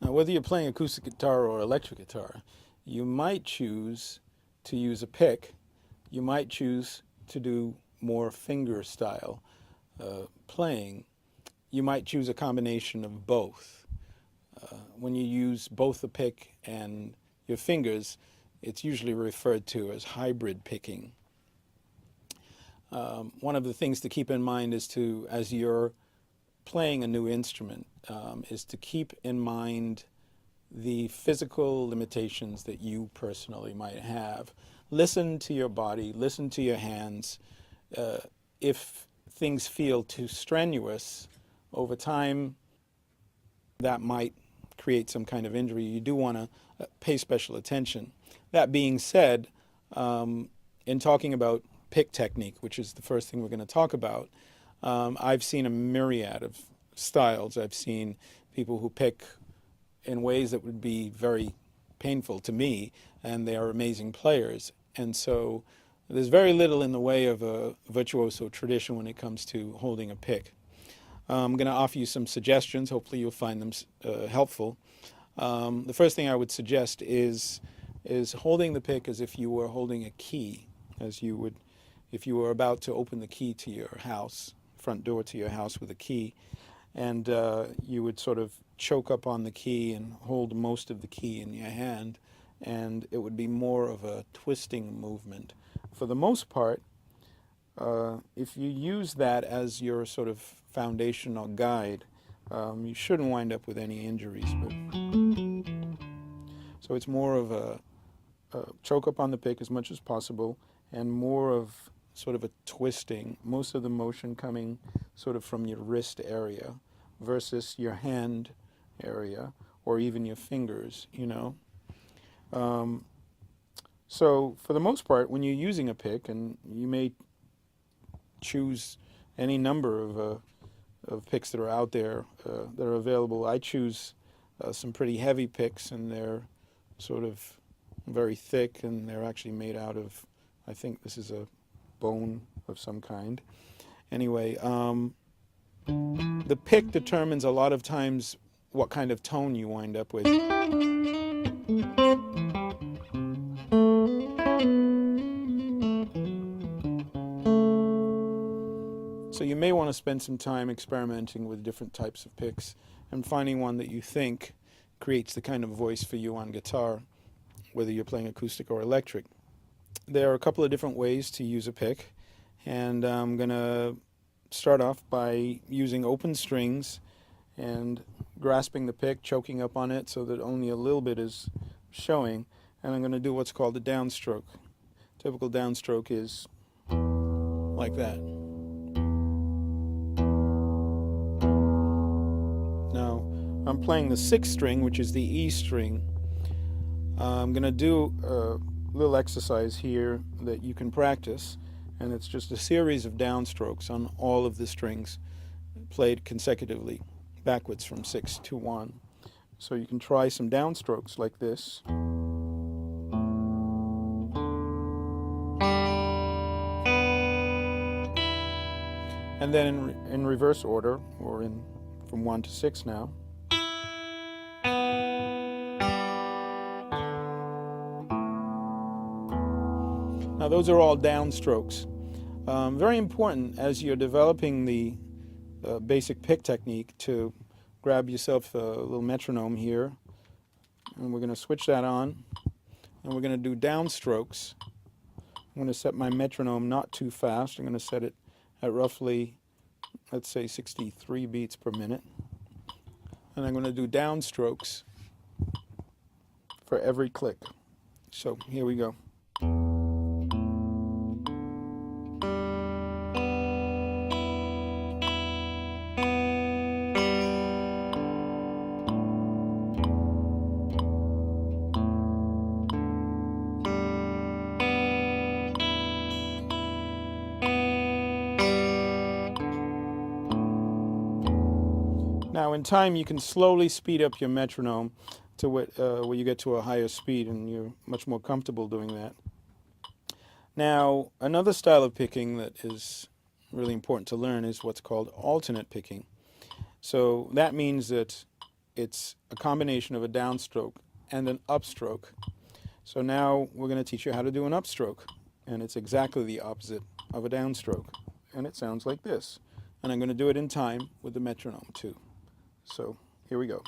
Now, whether you're playing acoustic guitar or electric guitar, you might choose to use a pick. You might choose to do more finger style playing. You might choose a combination of both. When you use both the pick and your fingers, it's usually referred to as hybrid picking. One of the things to keep in mind is to, as you're playing a new instrument, is to keep in mind the physical limitations that you personally might have. Listen to your body, listen to your hands. If things feel too strenuous, over time that might create some kind of injury. You do want to pay special attention. That being said, in talking about pick technique, which is the first thing we're going to talk about, I've seen a myriad of styles. I've seen people who pick in ways that would be very painful to me, and they are amazing players. And so there's very little in the way of a virtuoso tradition when it comes to holding a pick. I'm going to offer you some suggestions. Hopefully you'll find them helpful. The first thing I would suggest is holding the pick as if you were holding a key, as you would if you were about to open the key to your house, front door to your house with a key, and you would sort of choke up on the key and hold most of the key in your hand, and it would be more of a twisting movement. For the most part, if you use that as your sort of foundational guide, you shouldn't wind up with any injuries. So it's more of a choke up on the pick as much as possible, and more of sort of a twisting, most of the motion coming sort of from your wrist area versus your hand area or even your fingers, you know. So for the most part, when you're using a pick, and you may choose any number of picks that are out there that are available. I choose some pretty heavy picks, and they're sort of very thick, and they're actually made out of, I think this is a bone of some kind. Anyway, the pick determines a lot of times what kind of tone you wind up with. So you may want to spend some time experimenting with different types of picks and finding one that you think creates the kind of voice for you on guitar, whether you're playing acoustic or electric. There are a couple of different ways to use a pick, and I'm going to start off by using open strings and grasping the pick, choking up on it so that only a little bit is showing, and I'm going to do what's called a downstroke. Typical downstroke is like that. Now, I'm playing the sixth string, which is the E string. I'm going to do a little exercise here that you can practice, and it's just a series of downstrokes on all of the strings played consecutively, backwards from 6 to 1. So you can try some downstrokes like this. And then in reverse order, or in from 1 to 6 now. Now those are all downstrokes. Very important as you're developing the basic pick technique to grab yourself a little metronome here, and we're going to switch that on, and we're going to do downstrokes. I'm going to set my metronome not too fast. I'm going to set it at roughly, let's say, 63 beats per minute, and I'm going to do downstrokes for every click. So here we go. Now in time you can slowly speed up your metronome to where you get to a higher speed, and you're much more comfortable doing that. Now another style of picking that is really important to learn is what's called alternate picking. So that means that it's a combination of a downstroke and an upstroke. So now we're going to teach you how to do an upstroke, and it's exactly the opposite of a downstroke, and it sounds like this. And I'm going to do it in time with the metronome too. So here we go.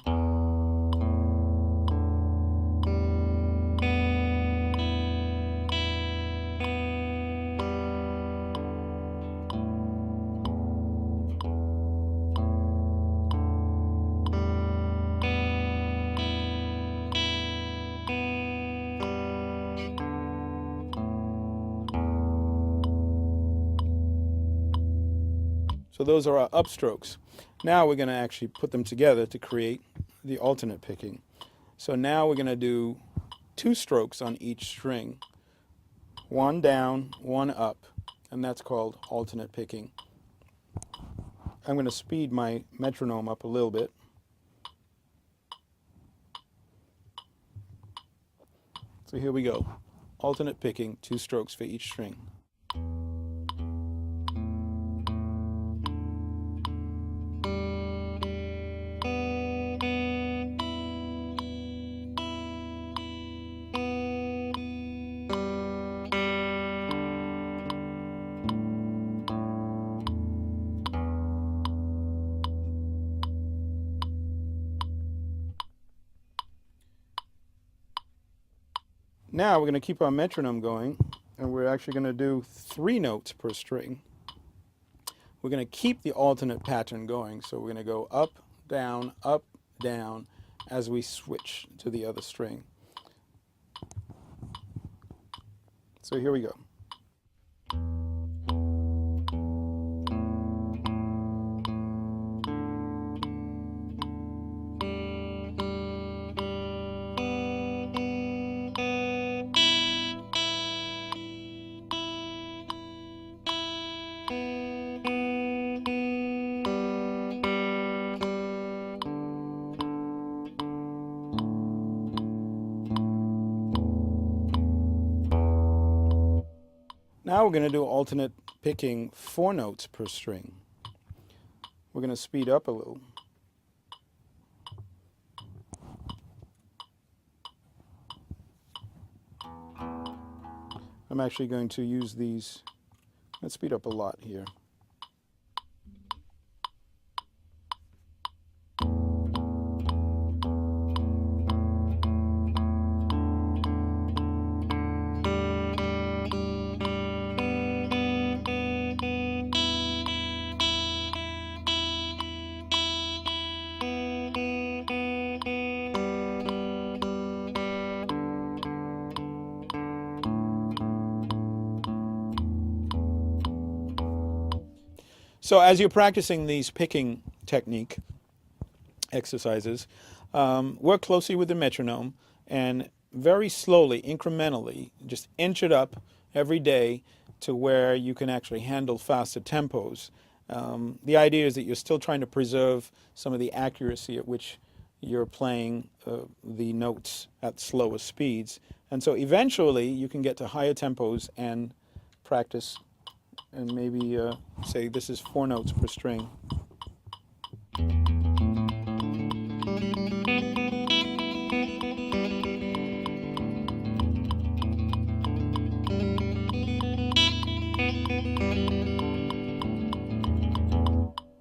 So those are our upstrokes. Now we're going to actually put them together to create the alternate picking. So now we're going to do 2 strokes on each string, 1 down, 1 up, and that's called alternate picking. I'm going to speed my metronome up a little bit. So here we go. Alternate picking, 2 strokes for each string. Now we're going to keep our metronome going, and we're actually going to do 3 notes per string. We're going to keep the alternate pattern going, so we're going to go up, down, as we switch to the other string. So here we go. Now we're going to do alternate picking 4 notes per string. We're going to speed up a little. I'm actually going to use these. Let's speed up a lot here. So as you're practicing these picking technique exercises, work closely with the metronome and very slowly, incrementally, just inch it up every day to where you can actually handle faster tempos. The idea is that you're still trying to preserve some of the accuracy at which you're playing the notes at slower speeds. And so eventually you can get to higher tempos and practice and maybe say this is 4 notes per string.